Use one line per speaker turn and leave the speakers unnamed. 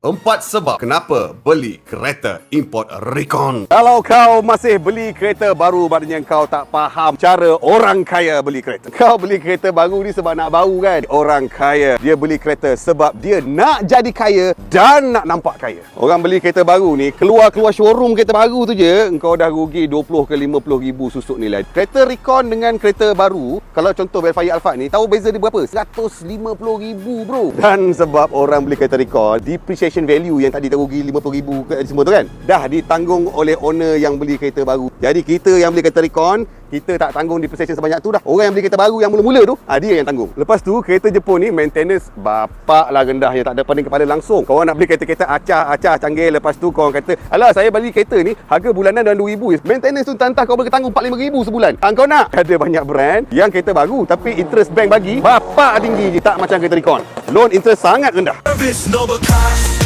Empat sebab kenapa beli kereta import Recon.
Kalau kau masih beli kereta baru, maknanya kau tak faham cara orang kaya beli kereta. Kau beli kereta baru ni sebab nak bau kan? Orang kaya, dia beli kereta sebab dia nak jadi kaya dan nak nampak kaya. Orang beli kereta baru ni, keluar showroom kereta baru tu je, engkau dah rugi 20 ke 50 ribu susuk nilai. Kereta Recon dengan kereta baru, kalau contoh Velfire Alphard ni, tahu beza dia berapa? 150 ribu bro. Dan sebab orang beli kereta Recon, depreciation value yang tadi terugi 50,000 semua tu kan, dah ditanggung oleh owner yang beli kereta baru. Jadi kita yang beli kereta Recon, kita tak tanggung depreciation sebanyak tu dah. Orang yang beli kereta baru yang mula-mula tu, dia yang tanggung. Lepas tu kereta Jepun ni maintenance bapak lah rendahnya, tak ada pening kepala langsung. Kau nak beli kereta-kereta acah canggih, lepas tu kau kata, alah saya beli kereta ni harga bulanan dalam 2,000. Maintenance tu tantah kau boleh tanggung 45,000 sebulan. Kau nak? Ada banyak brand yang kereta baru tapi interest bank bagi bapak tinggi je, tak macam kereta Recon. Loan interest sangat rendah.
Service no cash.